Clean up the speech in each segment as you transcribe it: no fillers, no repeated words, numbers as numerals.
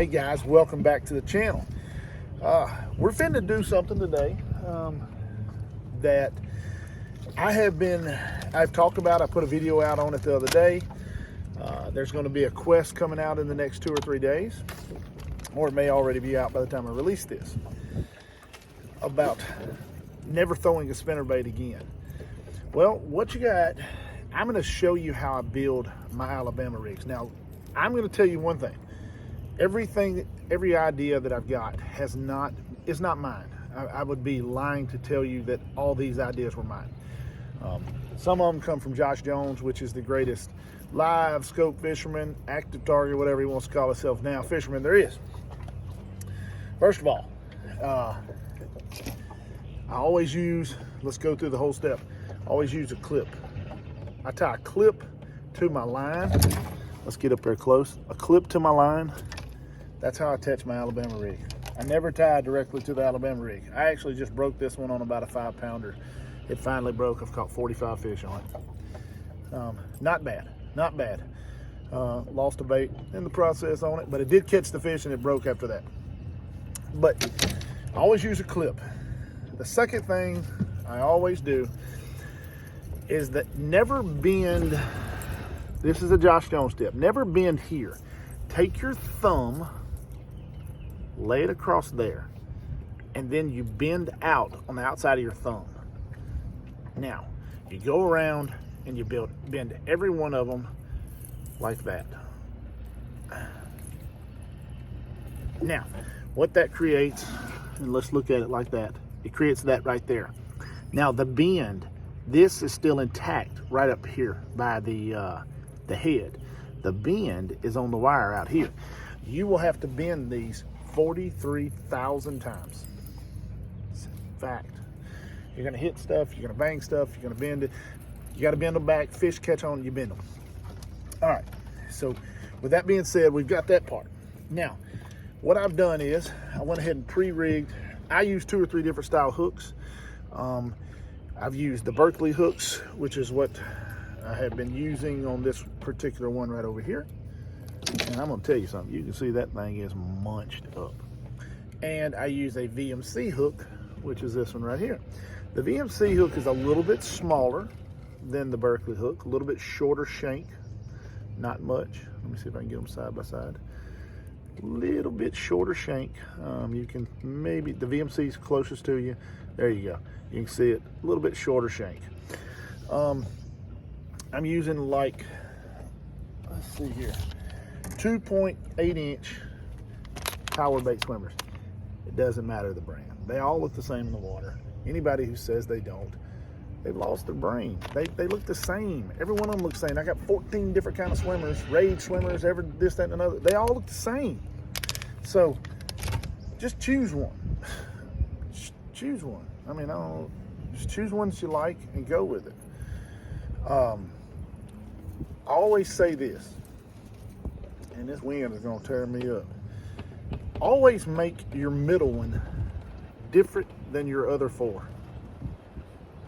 Hey guys, welcome back to the channel. We're finna do something today that I've talked about. I put a video out on it the other day. There's going to be a quest coming out in the next 2 or 3 days, or it may already be out by the time I release this, about never throwing a spinnerbait again. Well, what you got, I'm going to show you how I build my Alabama rigs. Now, I'm going to tell you one thing. Every idea that I've got is not mine. I would be lying to tell you that all these ideas were mine. Some of them come from Josh Jones, which is the greatest live scope fisherman, active target, whatever he wants to call himself now, fisherman there is. First of all, I always use, let's go through the whole step, I always use a clip. I tie a clip to my line. Let's get up there close. A clip to my line. That's how I attach my Alabama rig. I never tie directly to the Alabama rig. I actually just broke this one on about a 5-pounder. It finally broke. I've caught 45 fish on it. Not bad, not bad. Lost a bait in the process on it, but it did catch the fish and it broke after that. But I always use a clip. The second thing I always do is that never bend. This is a Josh Jones tip. Never bend here. Take your thumb, lay it across there, and then you bend out on the outside of your thumb. Now, you go around and you bend every one of them like that. Now, what that creates, and let's look at it like that, it creates that right there. Now, the bend, this is still intact right up here by the head. The bend is on the wire out here. You will have to bend these 43,000 times. It's a fact. You're gonna hit stuff, you're gonna bang stuff, you're gonna bend it. You gotta bend them back, fish catch on, you bend them. All right, so with that being said, we've got that part. Now, what I've done is, I went ahead and pre-rigged. I use 2 or 3 different style hooks. I've used the Berkley hooks, which is what I have been using on this particular one right over here. And I'm gonna tell you something, you can see that thing is munched up. And I use a VMC hook, which is this one right here. The VMC hook is a little bit smaller than the Berkley hook, a little bit shorter shank, not much. Let me see if I can get them side by side. A little bit shorter shank. You can maybe, the VMC is closest to you. There you go. You can see it, a little bit shorter shank. I'm using like, let's see here, 2.8 inch power bait swimmers. It doesn't matter the brand. They all look the same in the water. Anybody who says they don't, they've lost their brain. They look the same. Every one of them looks the same. I got 14 different kind of swimmers, Rage swimmers, this, that, and another. They all look the same. So just choose one. Just choose one. I mean, just choose one that you like and go with it. I always say this, and this wind is gonna tear me up. Always make your middle one different than your other 4.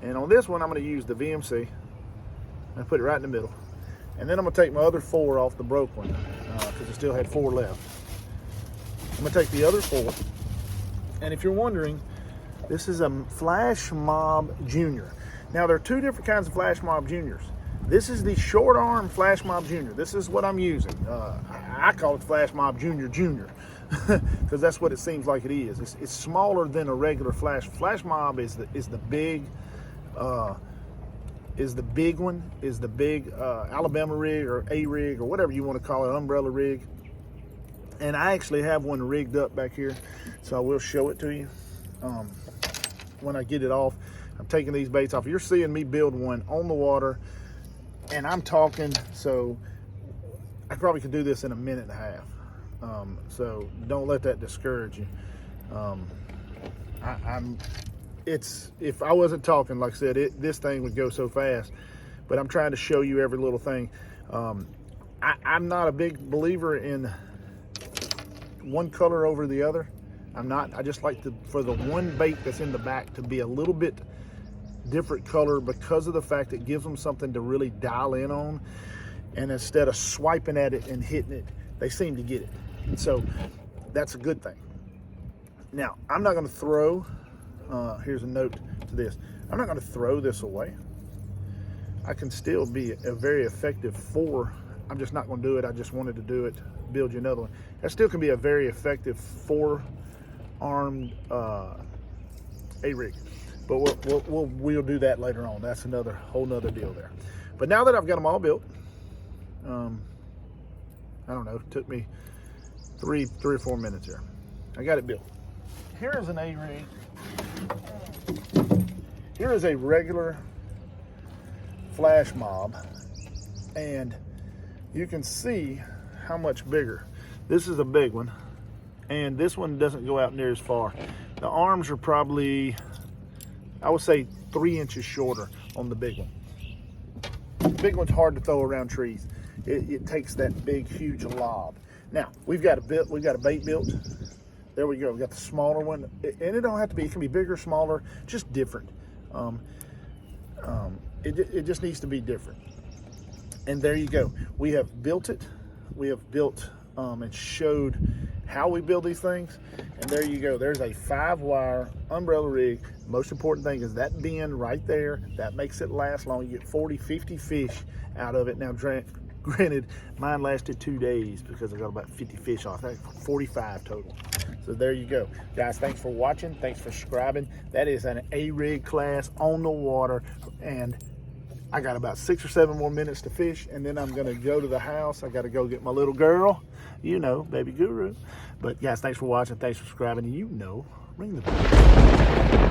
And on this one, I'm gonna use the VMC and put it right in the middle. And then I'm gonna take my other 4 off the broke one, because I still had 4 left. I'm gonna take the other 4, and if you're wondering, this is a Flash Mob Junior. Now, there are 2 different kinds of Flash Mob Juniors. This is the short arm Flash Mob Junior. This is what I'm using. I call it Flash Mob Junior Junior because that's what it seems like it is. It's smaller than a regular Flash. Flash Mob is the big one, is the big Alabama rig or A rig or whatever you want to call it, umbrella rig. And I actually have one rigged up back here, so I will show it to you when I get it off. I'm taking these baits off. You're seeing me build one on the water, and I'm talking, so I probably could do this in a minute and a half. So don't let that discourage you. If I wasn't talking, like I said, this thing would go so fast, but I'm trying to show you every little thing. I'm not a big believer in one color over the other. I'm not. I just like for the one bait that's in the back to be a little bit different color, because of the fact it gives them something to really dial in on. And instead of swiping at it and hitting it, they seem to get it. And so that's a good thing. Now, I'm not going to throw, here's a note to this, I'm not going to throw this away. I can still be a very effective I'm just not going to do it. I just wanted to do it, build you another one. That still can be a very effective 4-armed A-rig. But we'll do that later on. That's another whole nother deal there. But now that I've got them all built, I don't know, it took me three or 4 minutes here. I got it built. Here is an A-rig. Here is a regular flash mob, and you can see how much bigger. This is a big one, and this one doesn't go out near as far. The arms are probably, I would say, 3 inches shorter on the big one. The big one's hard to throw around trees. It takes that big, huge lob. Now, we've got a bait built. There we go. We got the smaller one, and it don't have to be. It can be bigger, smaller, just different. It just needs to be different. And there you go. We have built it. We have built and showed how we build these things. And there you go. There's a 5-wire umbrella rig. Most important thing is that bend right there. That makes it last long. You get 40, 50 fish out of it. Now, granted, mine lasted 2 days because I got about 50 fish off. That's 45 total. So there you go. Guys, thanks for watching. Thanks for subscribing. That is an A-rig class on the water. And I got about 6 or 7 more minutes to fish, and then I'm going to go to the house. I got to go get my little girl, you know, baby guru. But guys, thanks for watching. Thanks for subscribing. And you know, ring the bell.